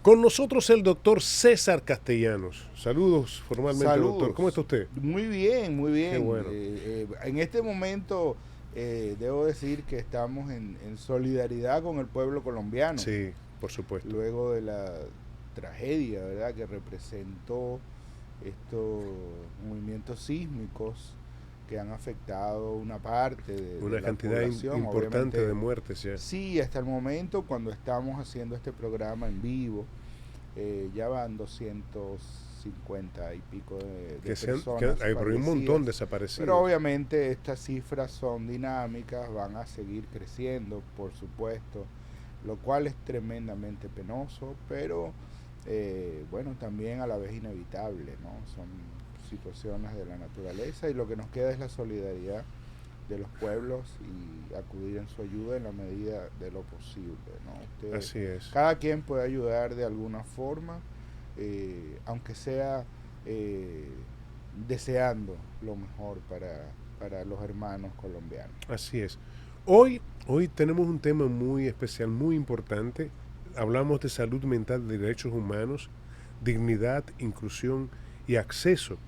Con nosotros el doctor César Castellanos. Saludos formalmente, Saludos. doctor. ¿Cómo está usted? Muy bien, muy bien. Qué bueno. En este momento debo decir que estamos en solidaridad con el pueblo colombiano. Sí, por supuesto. Luego de la tragedia, ¿verdad?, que representó estos movimientos sísmicos que han afectado una parte de Una la cantidad población. importante Obviamente, de muertes ya. sí, hasta el momento, cuando estamos haciendo este programa en vivo, ya van 250 y pico de personas Hay por ahí un montón fallecidas. desaparecidos. Pero obviamente estas cifras son dinámicas, van a seguir creciendo, por supuesto, lo cual es tremendamente penoso, pero bueno, también a la vez inevitable, ¿no? Son situaciones de la naturaleza y lo que nos queda es la solidaridad de los pueblos y acudir en su ayuda en la medida de lo posible, ¿no? Así es. Cada quien puede ayudar de alguna forma, aunque sea deseando lo mejor para los hermanos colombianos. Así es. Hoy tenemos un tema muy especial, muy importante. Hablamos de salud mental, de derechos humanos, dignidad, inclusión y acceso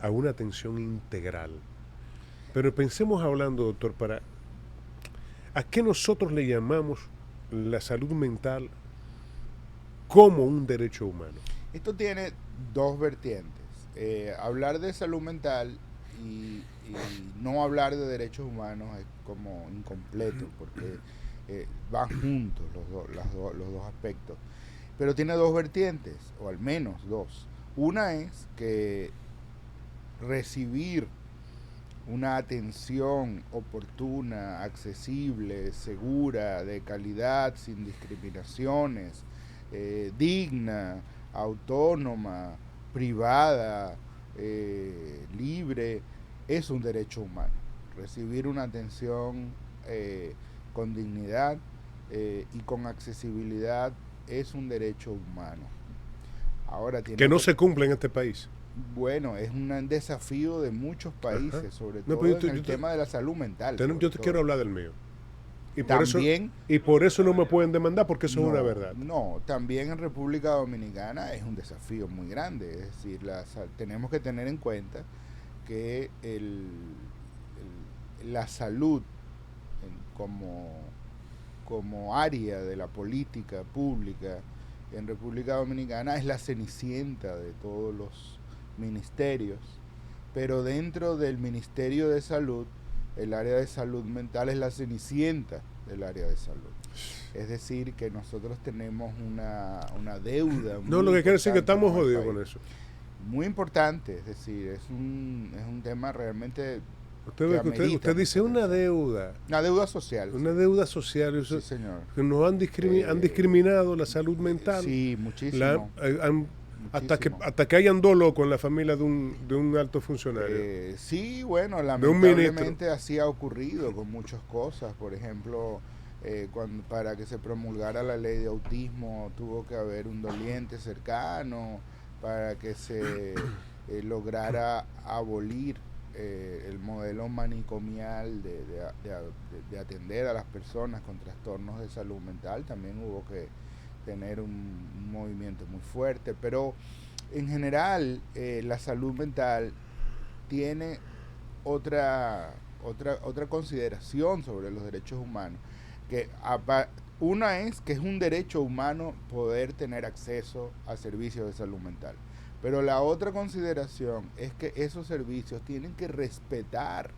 a una atención integral. Pero pensemos hablando, doctor, ¿a qué nosotros le llamamos la salud mental como un derecho humano? Esto tiene dos vertientes. Hablar de salud mental y no hablar de derechos humanos es como incompleto, porque van juntos los dos aspectos. Pero tiene dos vertientes, o al menos dos. Una es que recibir una atención oportuna, accesible, segura, de calidad, sin discriminaciones, digna, autónoma, privada, libre, es un derecho humano. Recibir una atención con dignidad y con accesibilidad es un derecho humano. Ahora que no se cumple en este país. Bueno, es un desafío de muchos países, Ajá. sobre No, todo en el tema de la salud mental. Yo te quiero hablar del mío. Y También, por eso no me pueden demandar, porque eso es una verdad. No, también en República Dominicana es un desafío muy grande. Es decir, tenemos que tener en cuenta que la salud como área de la política pública en República Dominicana es la cenicienta de todos los ministerios, pero dentro del Ministerio de Salud, el área de salud mental es la cenicienta del área de salud. Es decir, que nosotros tenemos una deuda. No, lo que quiere decir que estamos jodidos con eso. Muy importante, es decir, es un tema realmente. Usted dice una deuda. Una deuda social. Una deuda social. Sí, señor. Que nos han discriminado la salud mental. Sí, muchísimo. Hasta que hayan dos locos en la familia de un alto funcionario. Sí, bueno, lamentablemente así ha ocurrido con muchas cosas. Por ejemplo, para que se promulgara la ley de autismo tuvo que haber un doliente cercano, para que se lograra abolir el modelo manicomial de atender a las personas con trastornos de salud mental. También hubo que tener un movimiento muy fuerte, pero en general la salud mental tiene otra consideración sobre los derechos humanos, que una es que es un derecho humano poder tener acceso a servicios de salud mental, pero la otra consideración es que esos servicios tienen que respetar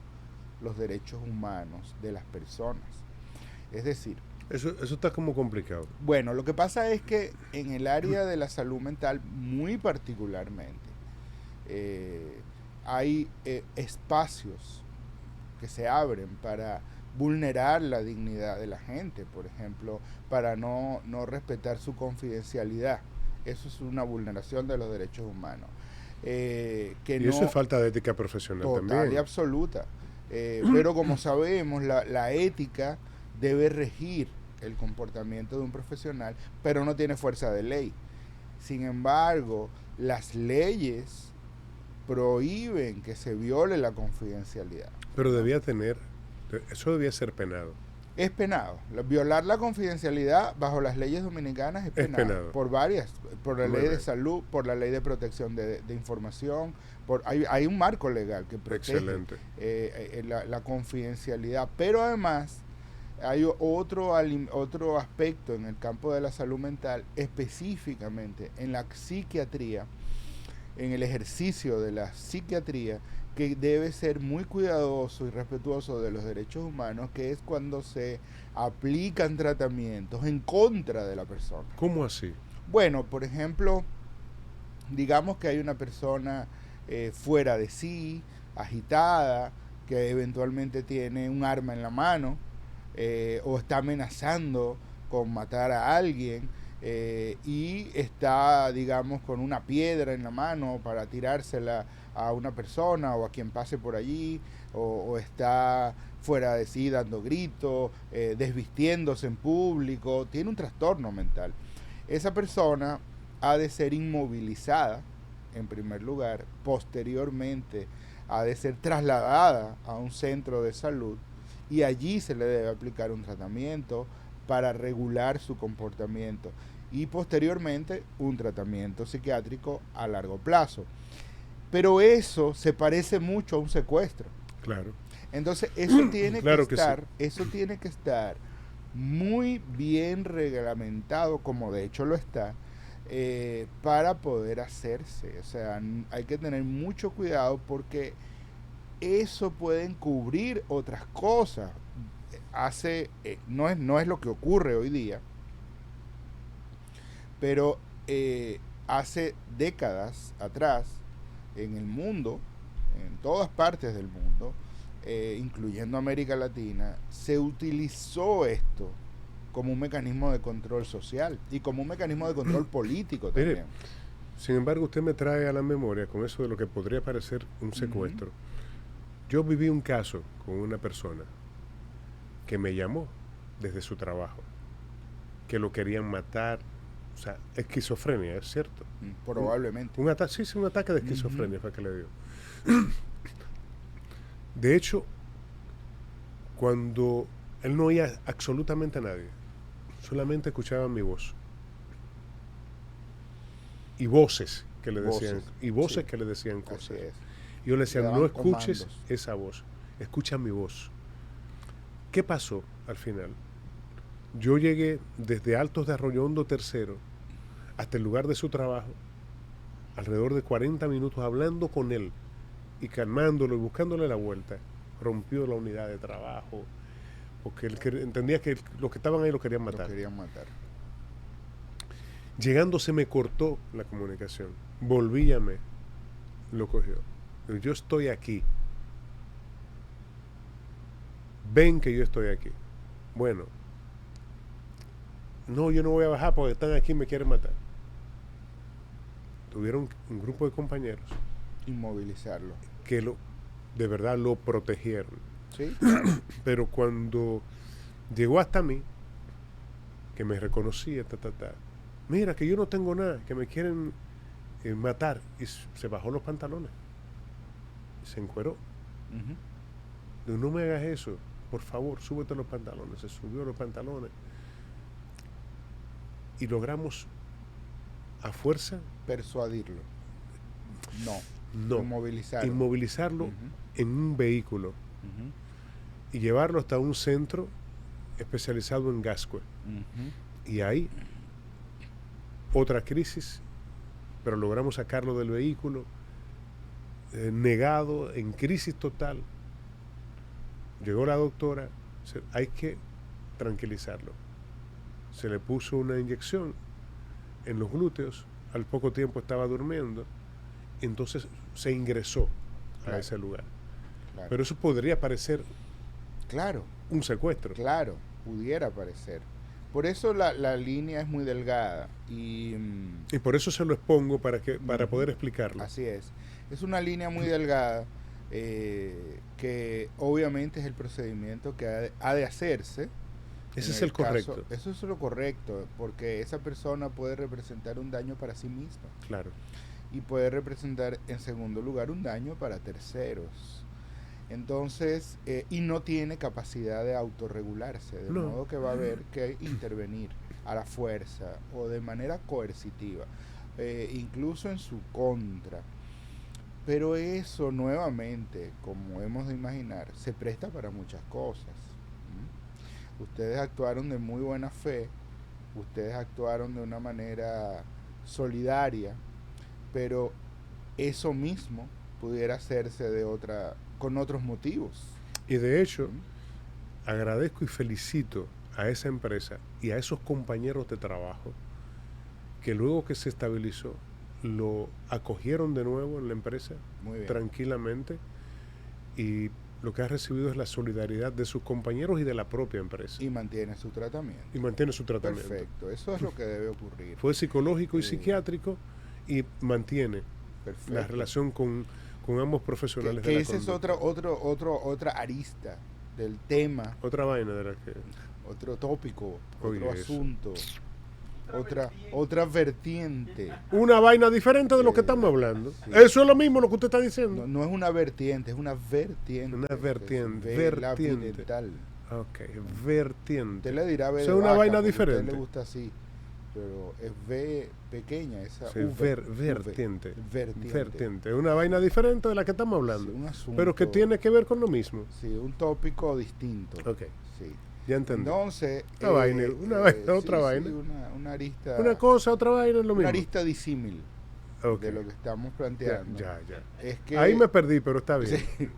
los derechos humanos de las personas. Es decir, eso está como complicado. Bueno, lo que pasa es que en el área de la salud mental, muy particularmente, hay espacios que se abren para vulnerar la dignidad de la gente, por ejemplo, para no respetar su confidencialidad. Eso es una vulneración de los derechos humanos. Eso es falta de ética profesional total también. Y absoluta. Pero como sabemos, la ética debe regir el comportamiento de un profesional, pero no tiene fuerza de ley. Sin embargo, las leyes prohíben que se viole la confidencialidad. Pero eso debía ser penado. Es penado. Violar la confidencialidad bajo las leyes dominicanas es penado. Por varias. Por la ley de salud, por la ley de protección de información. Hay un marco legal que protege la confidencialidad. Pero además hay otro aspecto en el campo de la salud mental, específicamente en la psiquiatría, en el ejercicio de la psiquiatría, que debe ser muy cuidadoso y respetuoso de los derechos humanos, que es cuando se aplican tratamientos en contra de la persona. ¿Cómo así? Bueno, por ejemplo, digamos que hay una persona fuera de sí, agitada, que eventualmente tiene un arma en la mano, o está amenazando con matar a alguien, y está, digamos, con una piedra en la mano para tirársela a una persona o a quien pase por allí, o está fuera de sí dando gritos, desvistiéndose en público, tiene un trastorno mental. Esa persona ha de ser inmovilizada, en primer lugar, posteriormente ha de ser trasladada a un centro de salud y allí se le debe aplicar un tratamiento para regular su comportamiento y posteriormente un tratamiento psiquiátrico a largo plazo. Pero eso se parece mucho a un secuestro. Claro. Entonces eso tiene eso tiene que estar muy bien reglamentado, como de hecho lo está, para poder hacerse. O sea, hay que tener mucho cuidado porque eso puede encubrir otras cosas. No es lo que ocurre hoy día, pero hace décadas atrás, en el mundo, en todas partes del mundo, incluyendo América Latina, se utilizó esto como un mecanismo de control social y como un mecanismo de control político también. Mire, sin embargo, usted me trae a la memoria con eso de lo que podría parecer un secuestro. Yo viví un caso con una persona que me llamó desde su trabajo, que lo querían matar. O sea, esquizofrenia, ¿es cierto? Probablemente. Un ataque de esquizofrenia fue que le dio. De hecho, cuando él no oía absolutamente a nadie, solamente escuchaba mi voz. Y voces que le decían, que le decían cosas. Y yo le decía, no escuches esa voz, escucha mi voz. ¿Qué pasó al final? Yo llegué desde Altos de Arroyo Hondo III hasta el lugar de su trabajo, alrededor de 40 minutos hablando con él y calmándolo y buscándole la vuelta. Rompió la unidad de trabajo porque él entendía que los que estaban ahí lo querían matar. Llegando se me cortó la comunicación. Volví, llamé, lo cogió. Yo estoy aquí. Ven que yo estoy aquí. Bueno, no, yo no voy a bajar porque están aquí y me quieren matar. Tuvieron un grupo de compañeros. Inmovilizarlo. Que de verdad lo protegieron. ¿Sí? Pero cuando llegó hasta mí, que me reconocía, mira que yo no tengo nada, que me quieren matar, y se bajó los pantalones y se encueró. Digo, no me hagas eso, por favor, súbete los pantalones. Se subió los pantalones y logramos a fuerza persuadirlo. No, inmovilizarlo en un vehículo y llevarlo hasta un centro especializado en Gascue. Y ahí otra crisis, pero logramos sacarlo del vehículo, negado, en crisis total. Llegó la doctora, hay que tranquilizarlo. Se le puso una inyección en los glúteos, al poco tiempo estaba durmiendo, entonces se ingresó a ese lugar. Pero eso podría parecer un secuestro. Claro, pudiera parecer. Por eso la línea es muy delgada. Y por eso se lo expongo para poder explicarlo. Así es. Es una línea muy delgada que obviamente es el procedimiento que ha de hacerse. Ese es el correcto. Eso es lo correcto, porque esa persona puede representar un daño para sí misma. Claro. Y puede representar, en segundo lugar, un daño para terceros. Entonces, y no tiene capacidad de autorregularse, de modo que va a haber que intervenir a la fuerza o de manera coercitiva, incluso en su contra. Pero eso nuevamente, como hemos de imaginar, se presta para muchas cosas. Ustedes actuaron de muy buena fe, ustedes actuaron de una manera solidaria, pero eso mismo pudiera hacerse con otros motivos. Y de hecho, agradezco y felicito a esa empresa y a esos compañeros de trabajo que luego que se estabilizó, lo acogieron de nuevo en la empresa tranquilamente, y lo que ha recibido es la solidaridad de sus compañeros y de la propia empresa. Y mantiene su tratamiento. Perfecto, eso es lo que debe ocurrir. Fue psicológico y psiquiátrico, y mantiene la relación con ambos profesionales de la esa es otra arista del tema. Otra vaina de la que... Otro tópico, otro asunto. Otra vertiente. Una vaina diferente de lo que estamos hablando. Sí. Eso es lo mismo lo que usted está diciendo. No es una vertiente, es una vertiente. Una vertiente. Ok, vertiente. Usted le dirá es una vaina diferente. A usted le gusta así, pero es V pequeña, esa sí, vertiente. Es una vaina diferente de la que estamos hablando. Sí, un asunto, pero que tiene que ver con lo mismo. Sí, un tópico distinto. Ok. Sí. Ya entendí. Entonces, otra vaina, otra vaina. Sí, una arista. Una cosa, otra vaina es lo mismo. Una arista disímil de lo que estamos planteando. Ya. Es que, ahí me perdí, pero está bien. Sí.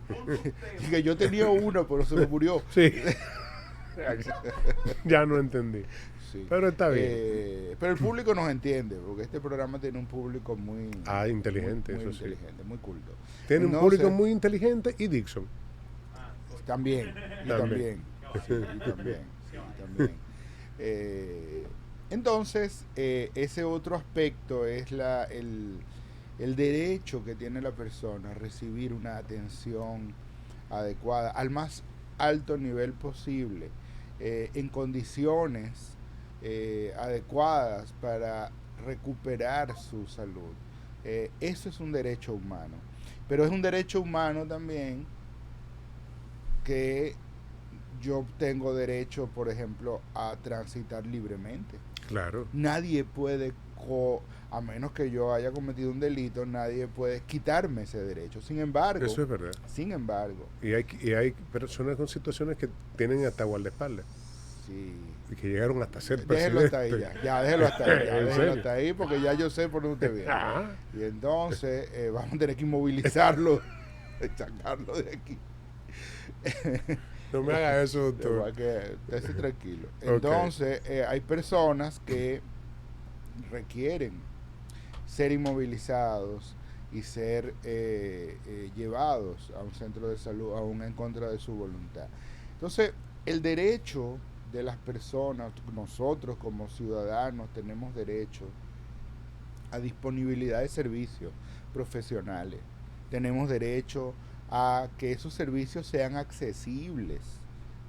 Que yo tenía uno, pero se me murió. Sí. Ya no entendí. Sí. Pero está bien. Pero el público nos entiende, porque este programa tiene un público muy inteligente, muy eso inteligente, sí. muy culto. Tiene un público muy inteligente y Dixon. También. Entonces, ese otro aspecto es el derecho que tiene la persona a recibir una atención adecuada al más alto nivel posible, en condiciones adecuadas para recuperar su salud. Eso es un derecho humano, pero es un derecho humano también que yo tengo derecho, por ejemplo, a transitar libremente. Claro. Nadie puede, a menos que yo haya cometido un delito, nadie puede quitarme ese derecho. Sin embargo... Eso es verdad. Sin embargo... Y hay personas con situaciones que tienen hata guardaespaldas. Sí. Y que llegaron hasta ser presidente. Déjelo hasta ahí ya. Déjelo hasta ahí. Déjelo hasta ahí porque ya yo sé por dónde usted viene. Y entonces vamos a tener que inmovilizarlo, sacarlo de aquí. No me haga eso, doctor. Esté tranquilo. Entonces, hay personas que requieren ser inmovilizados y ser llevados a un centro de salud, aún en contra de su voluntad. Entonces, el derecho de las personas, nosotros como ciudadanos tenemos derecho a disponibilidad de servicios profesionales. Tenemos derecho a que esos servicios sean accesibles,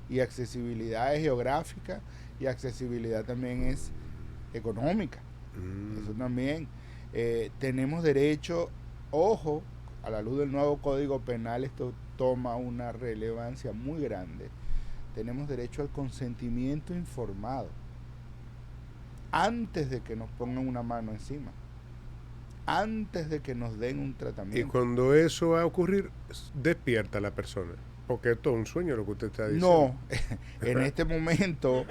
y accesibilidad es geográfica y accesibilidad también es económica. Eso también. Tenemos derecho, ojo, a la luz del nuevo Código Penal esto toma una relevancia muy grande. Tenemos derecho al consentimiento informado antes de que nos pongan una mano encima, antes de que nos den un tratamiento. Y cuando eso va a ocurrir, despierta a la persona, porque esto es un sueño lo que usted está diciendo. No, en este momento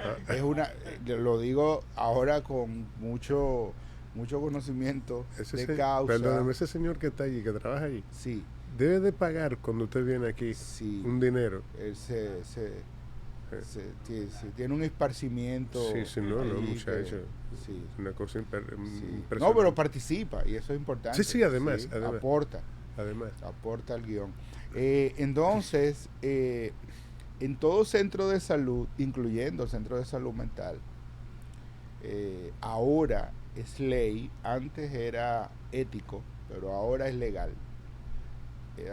lo digo ahora con mucho conocimiento de causa. Perdóneme, ese señor que está allí, que trabaja allí, sí, debe de pagar cuando usted viene aquí un dinero. Él tiene un esparcimiento. Sí, muchacho. Sí. Una cosa impresionante. No, pero participa y eso es importante. Sí, además. Aporta al guión. Entonces, en todo centro de salud, incluyendo el centro de salud mental, ahora es ley, antes era ético, pero ahora es legal,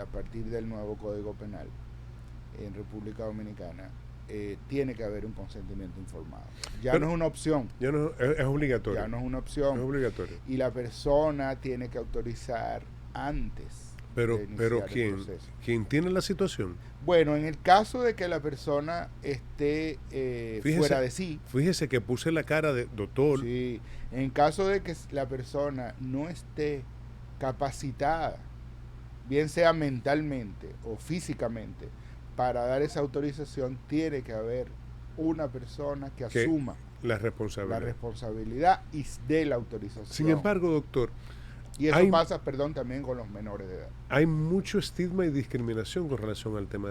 a partir del nuevo Código Penal en República Dominicana. Tiene que haber un consentimiento informado. Pero no es una opción. Ya no es obligatorio. Ya no es una opción. Es obligatorio. Y la persona tiene que autorizar antes Pero iniciar el proceso. ¿Quién tiene la situación? Bueno, en el caso de que la persona esté fuera de sí. Fíjese que puse la cara de doctor. Sí, en caso de que la persona no esté capacitada, bien sea mentalmente o físicamente, para dar esa autorización, tiene que haber una persona que asuma la responsabilidad y dé la autorización. Sin embargo, doctor, y eso pasa, también con los menores de edad. Hay mucho estigma y discriminación con relación al tema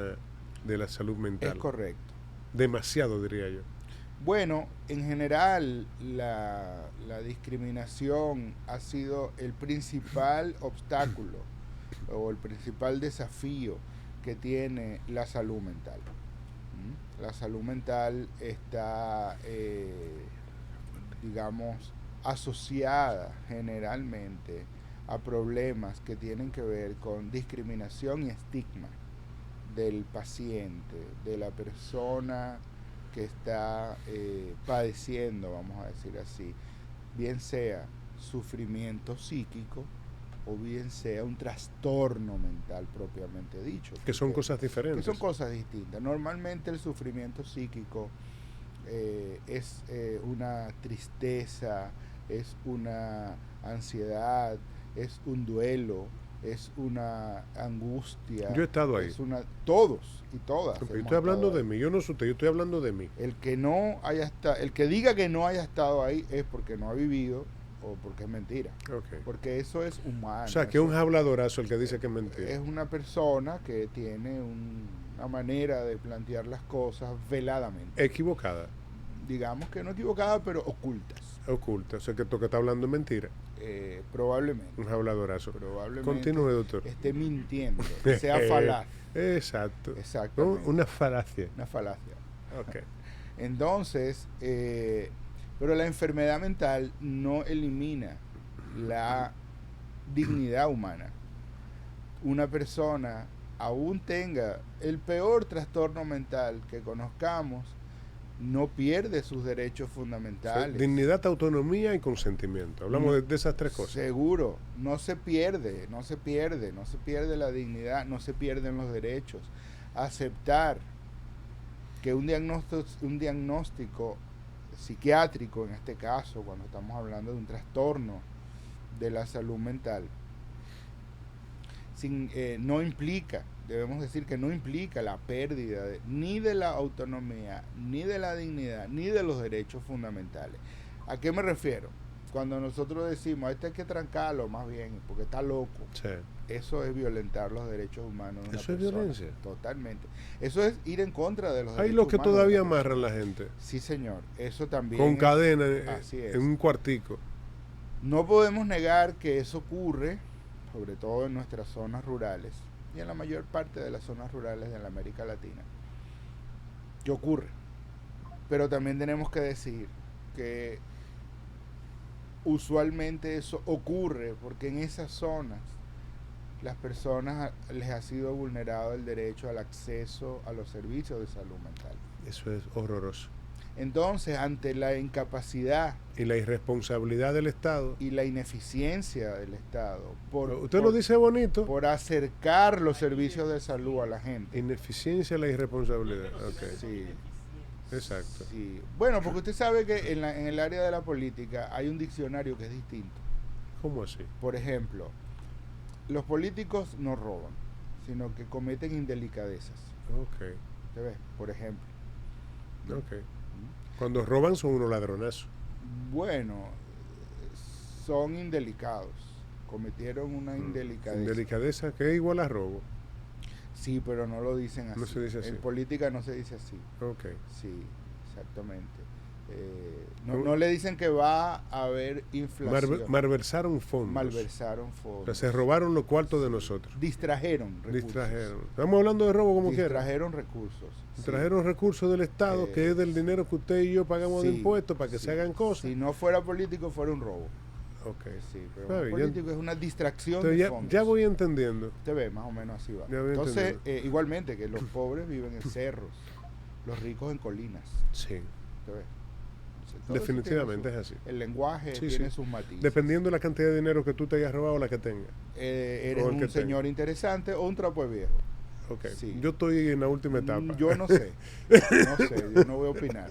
de la salud mental. Es correcto. Demasiado, diría yo. Bueno, en general la discriminación ha sido el principal obstáculo o el principal desafío que tiene la salud mental. La salud mental está, digamos, asociada generalmente a problemas que tienen que ver con discriminación y estigma del paciente, de la persona que está padeciendo, vamos a decir así, bien sea sufrimiento psíquico o bien sea un trastorno mental propiamente dicho. Que son cosas diferentes. Que son cosas distintas. Normalmente el sufrimiento psíquico es una tristeza, es una ansiedad, es un duelo, es una angustia. Yo he estado ahí. Todos y todas. Yo estoy hablando de mí, yo no soy usted, yo estoy hablando de mí. El que diga que no haya estado ahí es porque no ha vivido o porque es mentira. Okay. Porque eso es humano. O sea, que es un habladorazo el que dice que es mentira. Es una persona que tiene una manera de plantear las cosas veladamente. Equivocada. Digamos que no equivocada, pero ocultas. Ocultas, o sea, que está hablando mentira. Probablemente. Un habladorazo. Probablemente. Continúe, doctor. Esté mintiendo, que sea falaz. Exacto. Exactamente. ¿No? Una falacia. Una falacia. Ok. Entonces, pero la enfermedad mental no elimina la dignidad humana. Una persona, aún tenga el peor trastorno mental que conozcamos, no pierde sus derechos fundamentales. Dignidad, autonomía y consentimiento. Hablamos de esas tres cosas. Seguro, no se pierde la dignidad, no se pierden los derechos. Aceptar que un diagnóstico psiquiátrico, en este caso, cuando estamos hablando de un trastorno de la salud mental, no implica, debemos decir que no implica la pérdida ni de la autonomía, ni de la dignidad, ni de los derechos fundamentales. ¿A qué me refiero? Cuando nosotros decimos, hay que trancarlo más bien, porque está loco, sí. Eso es violentar los derechos humanos de una persona. Eso es violencia. Totalmente. Eso es ir en contra de los derechos humanos. Hay los que todavía amarran a la gente. Sí, señor. Eso también. Con cadena en un cuartico. No podemos negar que eso ocurre, sobre todo en nuestras zonas rurales y en la mayor parte de las zonas rurales de la América Latina. ¿Qué ocurre? Pero también tenemos que decir que usualmente eso ocurre porque en esas zonas las personas les ha sido vulnerado el derecho al acceso a los servicios de salud mental. Eso es horroroso. Entonces, ante la incapacidad y la irresponsabilidad del Estado y la ineficiencia del Estado, usted lo dice bonito, por acercar los servicios de salud a la gente. Ineficiencia, la irresponsabilidad. Okay. Sí. Exacto. Sí. Bueno, porque usted sabe que en el área de la política hay un diccionario que es distinto. ¿Cómo así? Por ejemplo, los políticos no roban, sino que cometen indelicadezas. Ok. ¿Usted ve? Por ejemplo. Ok. Cuando roban son unos ladronazos. Bueno, son indelicados. Cometieron una indelicadeza. Indelicadeza que es igual a robo. Sí, pero no lo dicen así. No se dice así. En política no se dice así. Ok. Sí, exactamente. No le dicen que va a haber inflación. Malversaron fondos. Malversaron fondos. O sea, se robaron los cuartos de nosotros. Distrajeron recursos. Distrajeron. Estamos hablando de robo como quiera. Distrajeron recursos. Distrajeron recursos del Estado, que es del dinero que usted y yo pagamos de impuestos para que se hagan cosas. Si no fuera político, fuera un robo. Ok. Sí, pero político es una distracción de fondos. Ya voy entendiendo. Usted ve, más o menos así va. Entonces, igualmente, que los pobres viven en cerros, los ricos en colinas. Sí. ¿Usted ve? Definitivamente es así. El lenguaje tiene sus matices. Dependiendo de la cantidad de dinero que tú te hayas robado o la que tengas. Eres un señor interesante o un trapo de viejo. Okay. Sí. Yo estoy en la última etapa. Yo no sé. Yo no voy a opinar.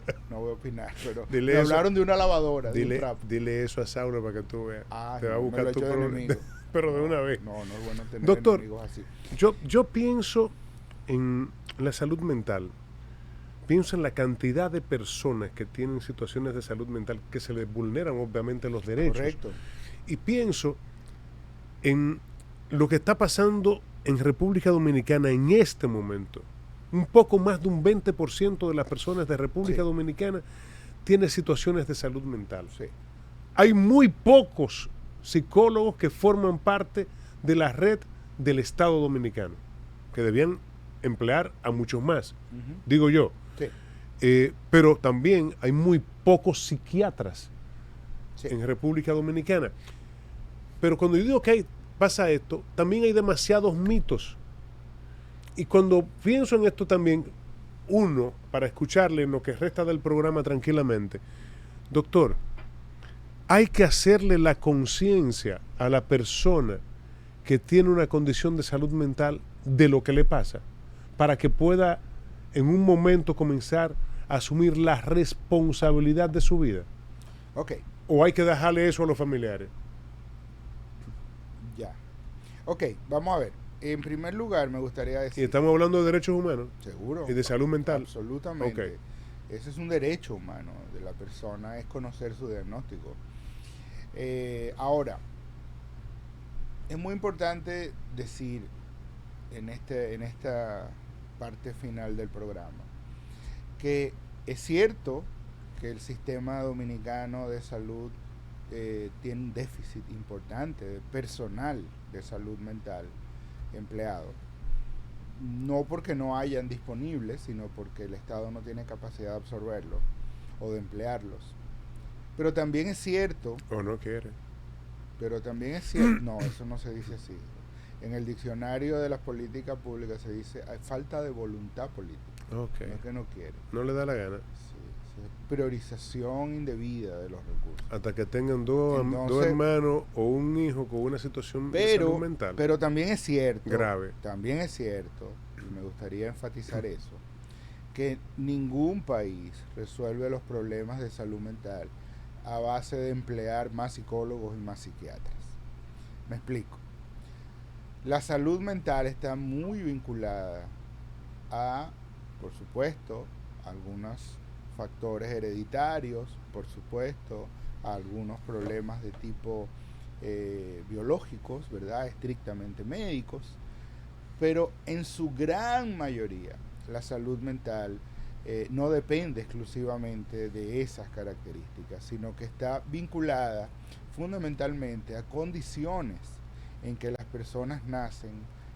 Pero me hablaron de una lavadora, de un trapo. Dile eso a Saulo para que tú veas. Te va a buscar tu enemigo. Pero de una vez. No es bueno tener Doctor, enemigos así. Yo pienso en la salud mental. Pienso en la cantidad de personas que tienen situaciones de salud mental que se les vulneran obviamente los derechos. Correcto. Y pienso en lo que está pasando en República Dominicana en este momento. Un poco más de un 20% de las personas de República Dominicana tiene situaciones de salud mental. Sí. Hay muy pocos psicólogos que forman parte de la red del Estado Dominicano, que debían emplear a muchos más, digo yo. Sí. Pero también hay muy pocos psiquiatras en República Dominicana. Pero cuando yo digo que pasa esto, también hay demasiados mitos. Y cuando pienso en esto también, uno, para escucharle en lo que resta del programa tranquilamente, doctor, hay que hacerle la conciencia a la persona que tiene una condición de salud mental de lo que le pasa, para que pueda en un momento comenzar a asumir la responsabilidad de su vida. Ok. ¿O hay que dejarle eso a los familiares? Ya. Ok, vamos a ver. En primer lugar, me gustaría decir... Y estamos hablando de derechos humanos. Seguro. Y de salud mental. Absolutamente. Okay. Ese es un derecho humano de la persona, es conocer su diagnóstico. Ahora, es muy importante decir en esta parte final del programa que es cierto que el sistema dominicano de salud tiene un déficit importante de personal de salud mental empleado. No porque no hayan disponibles, sino porque el Estado no tiene capacidad de absorberlo o de emplearlos. Pero también es cierto... O no quiere. Pero también es cierto... No, eso no se dice así. En el diccionario de las políticas públicas se dice hay falta de voluntad política. Okay. No es que no quiere. No le da la gana. Priorización indebida de los recursos. Hasta que tengan dos hermanos o un hijo con una situación de salud mental. Pero también es cierto. Grave. También es cierto, y me gustaría enfatizar eso, que ningún país resuelve los problemas de salud mental a base de emplear más psicólogos y más psiquiatras. Me explico. La salud mental está muy vinculada a, por supuesto, algunos factores hereditarios, por supuesto, a algunos problemas de tipo biológicos, ¿verdad? Estrictamente médicos, pero en su gran mayoría la salud mental no depende exclusivamente de esas características, sino que está vinculada fundamentalmente a condiciones en que las personas nacen,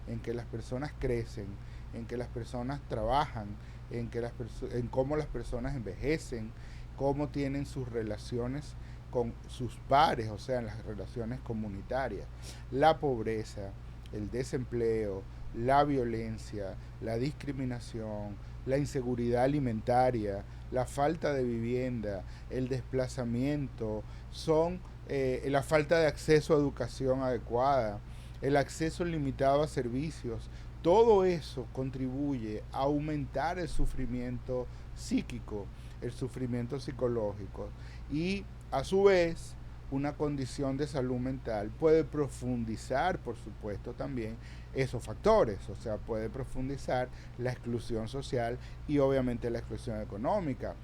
en que las personas crecen, en que las personas trabajan, en cómo las personas envejecen, cómo tienen sus relaciones con sus pares, o sea, en las relaciones comunitarias, la pobreza, el desempleo, la violencia, la discriminación, la inseguridad alimentaria, la falta de vivienda, el desplazamiento, son la falta de acceso a educación adecuada, el acceso limitado a servicios. Todo eso contribuye a aumentar el sufrimiento psíquico, el sufrimiento psicológico, y a su vez una condición de salud mental puede profundizar, por supuesto, también esos factores, o sea, puede profundizar la exclusión social y obviamente la exclusión económica.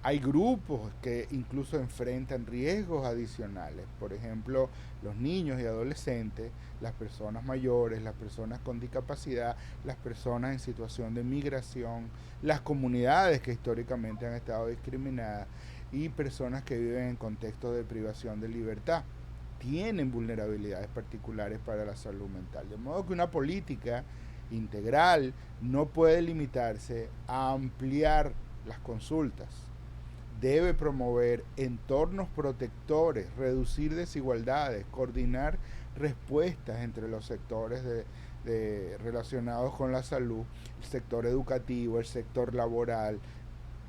Hay grupos que incluso enfrentan riesgos adicionales, por ejemplo, los niños y adolescentes, las personas mayores, las personas con discapacidad, las personas en situación de migración, las comunidades que históricamente han estado discriminadas y personas que viven en contextos de privación de libertad. Tienen vulnerabilidades particulares para la salud mental. De modo que una política integral no puede limitarse a ampliar las consultas. Debe promover entornos protectores, reducir desigualdades, coordinar respuestas entre los sectores relacionados con la salud, el sector educativo, el sector laboral,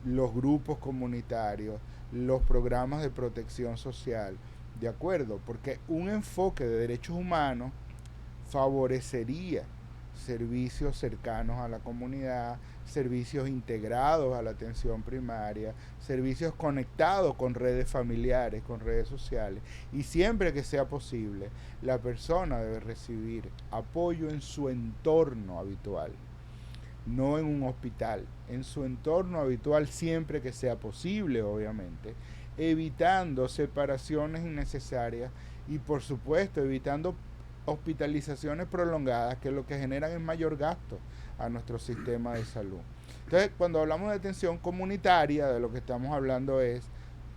los grupos comunitarios, los programas de protección social, ¿de acuerdo? Porque un enfoque de derechos humanos favorecería servicios cercanos a la comunidad, servicios integrados a la atención primaria, servicios conectados con redes familiares, con redes sociales. Y siempre que sea posible, la persona debe recibir apoyo en su entorno habitual, no en un hospital, en su entorno habitual siempre que sea posible, obviamente, evitando separaciones innecesarias y, por supuesto, evitando hospitalizaciones prolongadas, que lo que generan es mayor gasto a nuestro sistema de salud. Entonces, cuando hablamos de atención comunitaria, de lo que estamos hablando es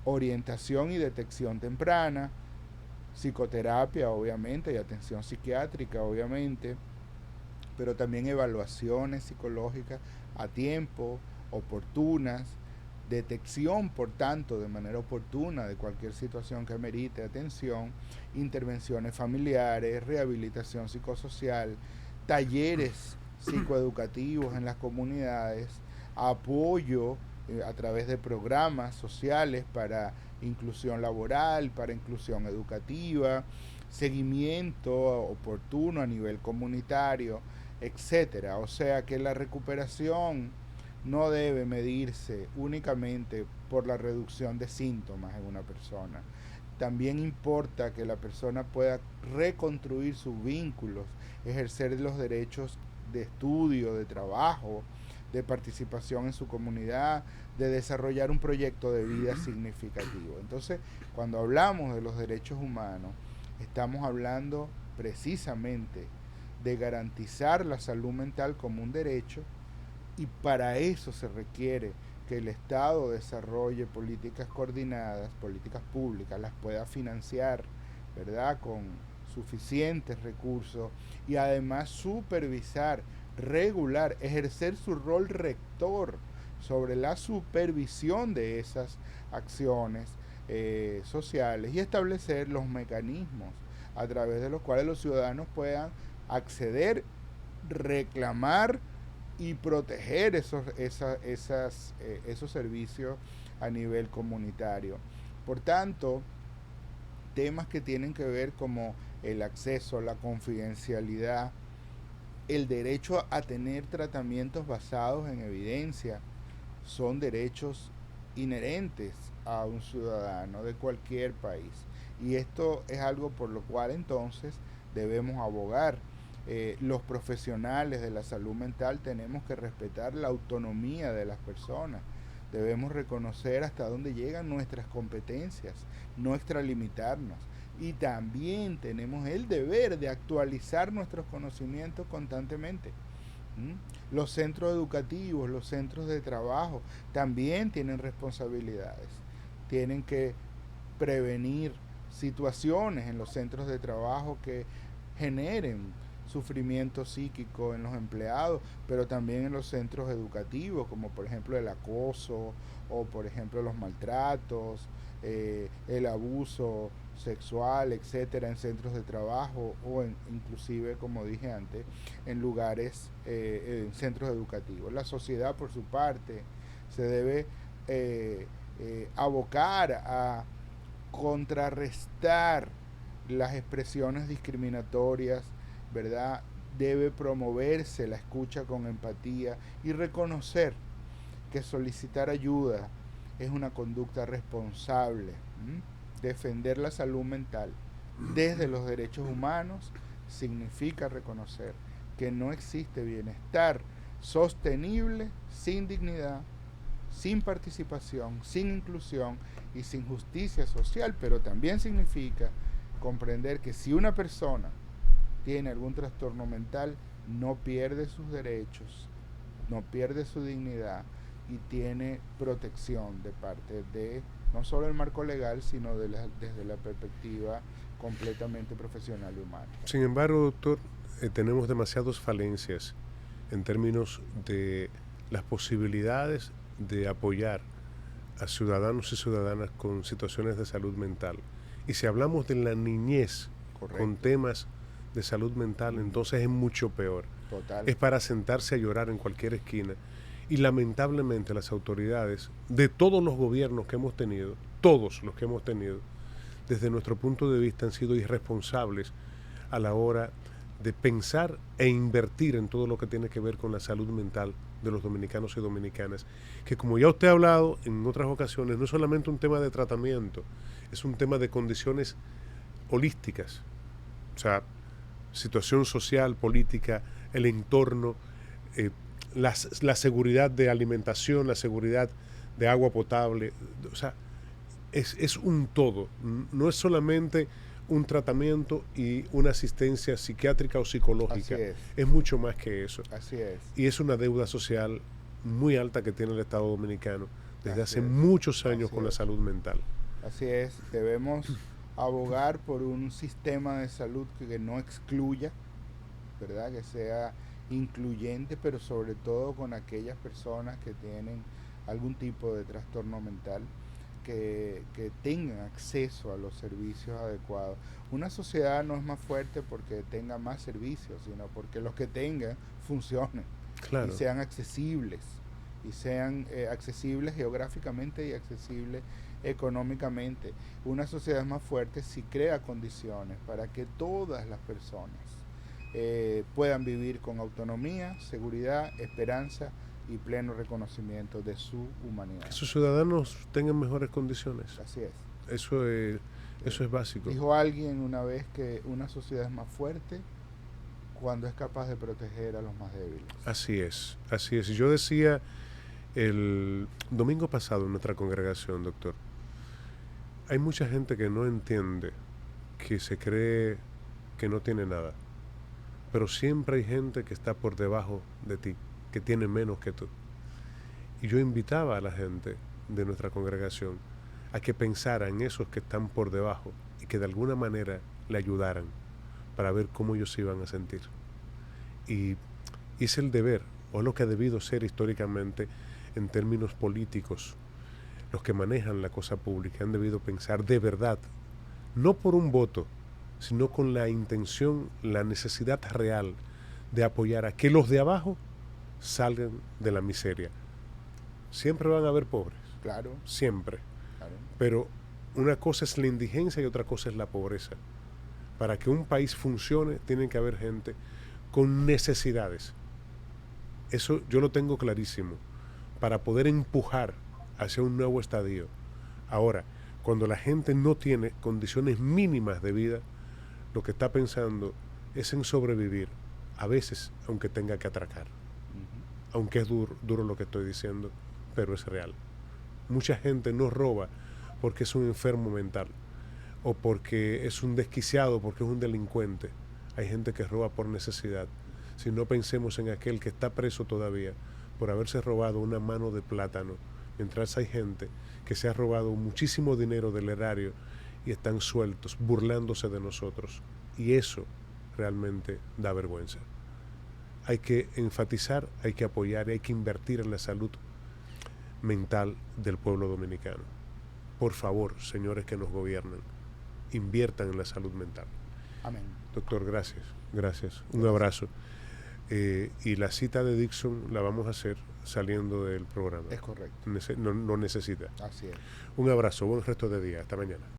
orientación y detección temprana, psicoterapia, obviamente, y atención psiquiátrica, obviamente, pero también evaluaciones psicológicas a tiempo, oportunas, detección, por tanto, de manera oportuna de cualquier situación que amerite atención, intervenciones familiares, rehabilitación psicosocial, talleres psicoeducativos en las comunidades, apoyo a través de programas sociales para inclusión laboral, para inclusión educativa, seguimiento oportuno a nivel comunitario, etcétera. O sea que la recuperación no debe medirse únicamente por la reducción de síntomas en una persona. También importa que la persona pueda reconstruir sus vínculos, ejercer los derechos de estudio, de trabajo, de participación en su comunidad, de desarrollar un proyecto de vida significativo. Entonces, cuando hablamos de los derechos humanos, estamos hablando precisamente de garantizar la salud mental como un derecho, y para eso se requiere que el Estado desarrolle políticas coordinadas, políticas públicas, las pueda financiar, ¿verdad?, con suficientes recursos, y además supervisar, regular, ejercer su rol rector sobre la supervisión de esas acciones sociales, y establecer los mecanismos a través de los cuales los ciudadanos puedan acceder, reclamar y proteger esos servicios a nivel comunitario. Por tanto, temas que tienen que ver como el acceso, la confidencialidad, el derecho a tener tratamientos basados en evidencia, son derechos inherentes a un ciudadano de cualquier país. Y esto es algo por lo cual entonces debemos abogar. Los profesionales de la salud mental tenemos que respetar la autonomía de las personas. Debemos reconocer hasta dónde llegan nuestras competencias, no extralimitarnos. Y también tenemos el deber de actualizar nuestros conocimientos constantemente. Los centros educativos, los centros de trabajo también tienen responsabilidades. Tienen que prevenir situaciones en los centros de trabajo que generen sufrimiento psíquico en los empleados, pero también en los centros educativos, como por ejemplo el acoso, o por ejemplo los maltratos, el abuso sexual, etcétera, en centros de trabajo, o inclusive, como dije antes, en lugares, en centros educativos. La sociedad, por su parte, se debe abocar a contrarrestar las expresiones discriminatorias, ¿verdad? Debe promoverse la escucha con empatía y reconocer que solicitar ayuda es una conducta responsable. Defender la salud mental desde los derechos humanos significa reconocer que no existe bienestar sostenible sin dignidad, sin participación, sin inclusión y sin justicia social, pero también significa comprender que si una persona tiene algún trastorno mental, no pierde sus derechos, no pierde su dignidad, y tiene protección de parte de no solo el marco legal, sino desde la perspectiva completamente profesional y humana. Sin embargo, doctor, tenemos demasiadas falencias en términos de las posibilidades de apoyar a ciudadanos y ciudadanas con situaciones de salud mental. Y si hablamos de la niñez, correcto, con temas de salud mental, entonces es mucho peor. Total. Es para sentarse a llorar en cualquier esquina. Y lamentablemente las autoridades de todos los gobiernos que hemos tenido, todos los que hemos tenido, desde nuestro punto de vista han sido irresponsables a la hora de pensar e invertir en todo lo que tiene que ver con la salud mental de los dominicanos y dominicanas, que como ya usted ha hablado en otras ocasiones, no es solamente un tema de tratamiento, es un tema de condiciones holísticas, o sea, situación social, política, el entorno, la seguridad de alimentación, la seguridad de agua potable, o sea, es un todo, no es solamente un tratamiento y una asistencia psiquiátrica o psicológica, es mucho más que eso. Así es. Y es una deuda social muy alta que tiene el Estado Dominicano desde hace muchos años con la salud mental. Así es, debemos abogar por un sistema de salud que no excluya, ¿verdad? Que sea incluyente, pero sobre todo con aquellas personas que tienen algún tipo de trastorno mental, que tengan acceso a los servicios adecuados. Una sociedad no es más fuerte porque tenga más servicios, sino porque los que tengan funcionen, claro, y sean accesibles geográficamente y accesibles económicamente. Una sociedad es más fuerte si crea condiciones para que todas las personas puedan vivir con autonomía, seguridad, esperanza y pleno reconocimiento de su humanidad. Que sus ciudadanos tengan mejores condiciones. Así es. Eso es básico. Dijo alguien una vez que una sociedad es más fuerte cuando es capaz de proteger a los más débiles. Así es, así es. Yo decía el domingo pasado en nuestra congregación, doctor, hay mucha gente que no entiende, que se cree que no tiene nada, pero siempre hay gente que está por debajo de ti, que tiene menos que tú. Y yo invitaba a la gente de nuestra congregación a que pensara en esos que están por debajo y que de alguna manera le ayudaran para ver cómo ellos se iban a sentir. Y es el deber, o lo que ha debido ser históricamente en términos políticos. Los que manejan la cosa pública han debido pensar de verdad, no por un voto, sino con la intención, la necesidad real de apoyar a que los de abajo salgan de la miseria. Siempre van a haber pobres. Claro. Siempre. Claro. Pero una cosa es la indigencia y otra cosa es la pobreza. Para que un país funcione, tienen que haber gente con necesidades. Eso yo lo tengo clarísimo. Para poder empujar hacia un nuevo estadio. Ahora, cuando la gente no tiene condiciones mínimas de vida, lo que está pensando es en sobrevivir, a veces aunque tenga que atracar. Aunque es duro lo que estoy diciendo, pero es real. Mucha gente no roba porque es un enfermo mental o porque es un desquiciado, porque es un delincuente. Hay gente que roba por necesidad. Si no pensemos en aquel que está preso todavía por haberse robado una mano de plátano, mientras hay gente que se ha robado muchísimo dinero del erario y están sueltos, burlándose de nosotros. Y eso realmente da vergüenza. Hay que enfatizar, hay que apoyar y hay que invertir en la salud mental del pueblo dominicano. Por favor, señores que nos gobiernan, inviertan en la salud mental. Amén. Doctor, gracias. Un abrazo. Y la cita de Dixon la vamos a hacer saliendo del programa. Es correcto. No necesita. Así es. Un abrazo, buen resto de día. Hasta mañana.